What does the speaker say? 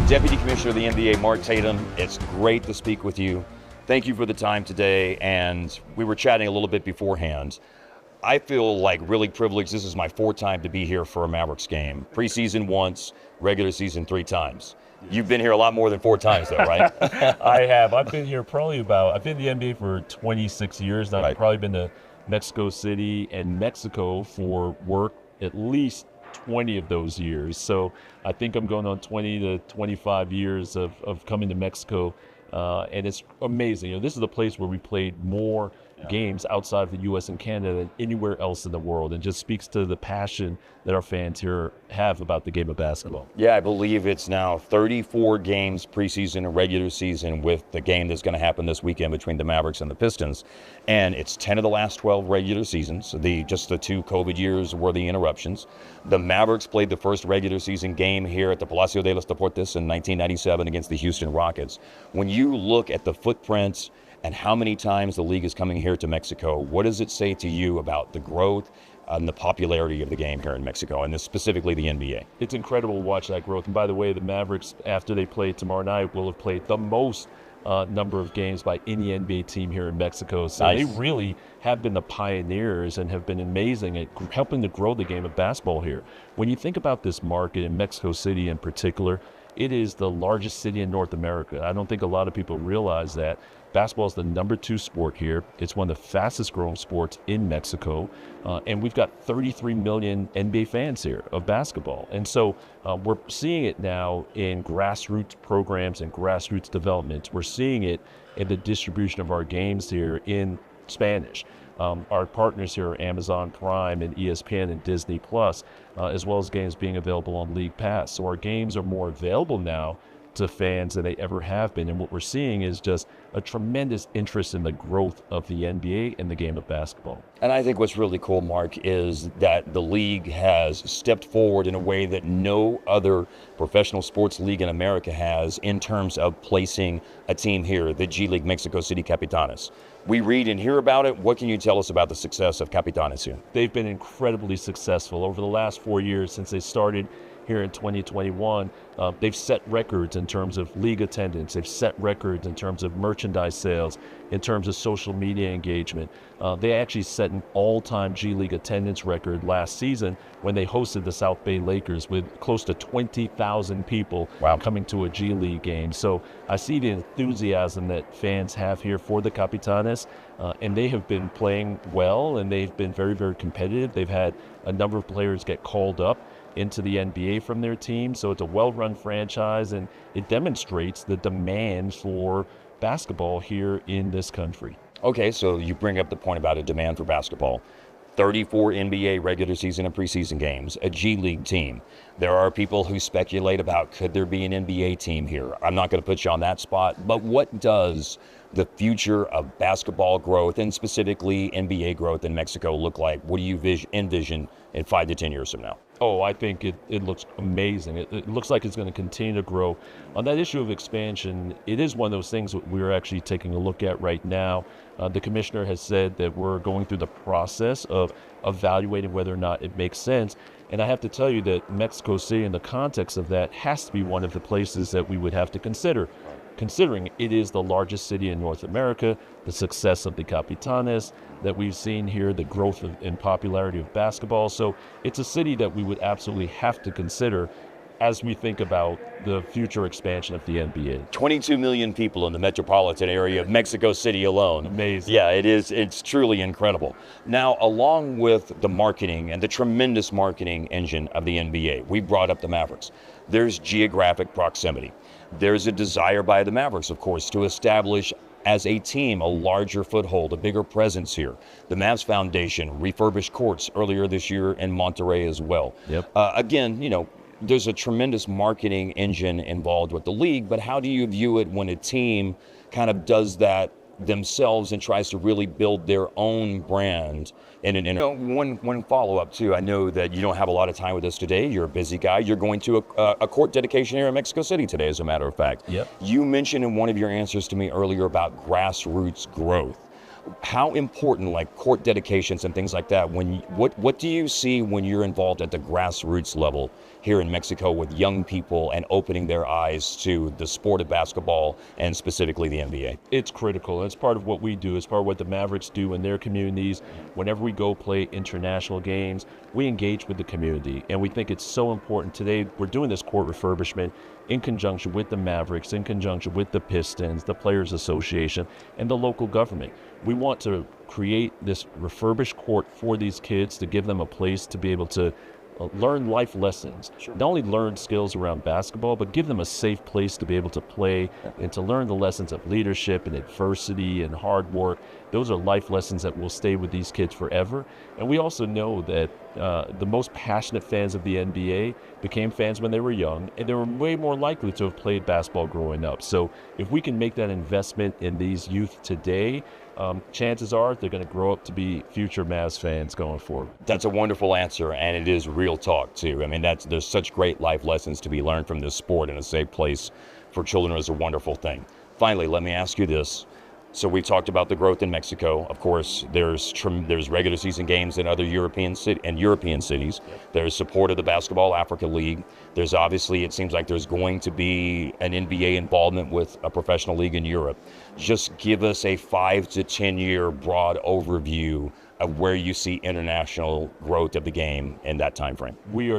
Deputy Commissioner of the NBA, Mark Tatum, it's great to speak with you. Thank you for the time today, and we were chatting a little bit beforehand. I feel like really privileged. This is my fourth time to be here for a Mavericks game. Preseason once, regular season 3 times. You've been here a lot more than 4 times though, right? I have. I've been here I've been in the NBA for 26 years now. I've probably been to Mexico City and Mexico for work at least 20 of those years. So I think I'm going on 20 to 25 years of coming to Mexico. And it's amazing. You know, this is a place where we played more games outside of the U.S. and Canada than anywhere else in the world, and just speaks to the passion that our fans here have about the game of basketball. Yeah, I believe it's now 34 games preseason and regular season, with the game that's going to happen this weekend between the Mavericks and the Pistons. And it's 10 of the last 12 regular seasons. Just the 2 COVID years were the interruptions. The Mavericks played the first regular season game here at the Palacio de los Deportes in 1997 against the Houston Rockets. When you look at the footprints and how many times the league is coming here to Mexico, what does it say to you about the growth and the popularity of the game here in Mexico, and specifically the NBA? It's incredible to watch that growth. And by the way, the Mavericks, after they play tomorrow night, will have played the most number of games by any NBA team here in Mexico. So nice. They really have been the pioneers and have been amazing at helping to grow the game of basketball here. When you think about this market in Mexico City in particular, it is the largest city in North America. I don't think a lot of people realize that. Basketball is the number 2 sport here. It's one of the fastest growing sports in Mexico. And we've got 33 million NBA fans here of basketball. And so we're seeing it now in grassroots programs and grassroots development. We're seeing it in the distribution of our games here in Spanish. Our partners here are Amazon Prime and ESPN and Disney Plus, as well as games being available on League Pass. So our games are more available now to fans than they ever have been. And what we're seeing is just a tremendous interest in the growth of the NBA and the game of basketball. And I think what's really cool, Mark, is that the league has stepped forward in a way that no other professional sports league in America has, in terms of placing a team here, the G League Mexico City Capitanes. We read and hear about it. What can you tell us about the success of Capitanes here? They've been incredibly successful over the last 4 years since they started here in 2021. They've set records in terms of league attendance. They've set records in terms of merchandise sales, in terms of social media engagement. They actually set an all-time G League attendance record last season when they hosted the South Bay Lakers with close to 20,000 people coming to a G League game. So I see the enthusiasm that fans have here for the Capitanes, and they have been playing well, and they've been very, very competitive. They've had a number of players get called up into the NBA from their team. So it's a well-run franchise, and it demonstrates the demand for basketball here in this country. Okay, so you bring up the point about a demand for basketball. 34 NBA regular season and preseason games, a G League team. There are people who speculate about, could there be an NBA team here? I'm not going to put you on that spot, but what does the future of basketball growth, and specifically NBA growth in Mexico, look like? What do you envision in 5 to 10 years from now? Oh, I think it looks amazing. It looks like it's going to continue to grow. On that issue of expansion, it is one of those things that we're actually taking a look at right now. The commissioner has said that we're going through the process of evaluating whether or not it makes sense. And I have to tell you that Mexico City, in the context of that, has to be one of the places that we would have to consider. Considering it is the largest city in North America, the success of the Capitanes that we've seen here, the growth and popularity of basketball. So it's a city that we would absolutely have to consider as we think about the future expansion of the NBA. 22 million people in the metropolitan area of Mexico City alone. Amazing. Yeah, it is. It's truly incredible. Now, along with the marketing and the tremendous marketing engine of the NBA, we brought up the Mavericks. There's geographic proximity. There's a desire by the Mavericks, of course, to establish as a team a larger foothold, a bigger presence here. The Mavs Foundation refurbished courts earlier this year in Monterrey as well. Yep. Again, you know, there's a tremendous marketing engine involved with the league, but how do you view it when a team kind of does that themselves and tries to really build their own brand? And one follow-up too, I know that you don't have a lot of time with us today. You're a busy guy. You're going to a court dedication here in Mexico City today, as a matter of fact. Yep. You mentioned in one of your answers to me earlier about grassroots growth. How important, like court dedications and things like that, what do you see when you're involved at the grassroots level here in Mexico with young people and opening their eyes to the sport of basketball and specifically the NBA? It's critical. It's part of what we do. It's part of what the Mavericks do in their communities. Whenever we go play international games, we engage with the community, and we think it's so important. Today, we're doing this court refurbishment in conjunction with the Mavericks, in conjunction with the Pistons, the Players Association, and the local government. We want to create this refurbished court for these kids to give them a place to be able to learn life lessons. Sure. Not only learn skills around basketball, but give them a safe place to be able to play and to learn the lessons of leadership and adversity and hard work. Those are life lessons that will stay with these kids forever. And we also know that the most passionate fans of the NBA became fans when they were young, and they were way more likely to have played basketball growing up. So if we can make that investment in these youth today, chances are they're going to grow up to be future Mavs fans going forward. That's a wonderful answer, and it is real talk too. I mean, there's such great life lessons to be learned from this sport, and a safe place for children is a wonderful thing. Finally, let me ask you this. So we talked about the growth in Mexico. Of course, there's regular season games in other European cities. There's support of the Basketball Africa League. There's obviously, it seems like there's going to be an NBA involvement with a professional league in Europe. Just give us a 5 to 10 year broad overview of where you see international growth of the game in that time frame. We are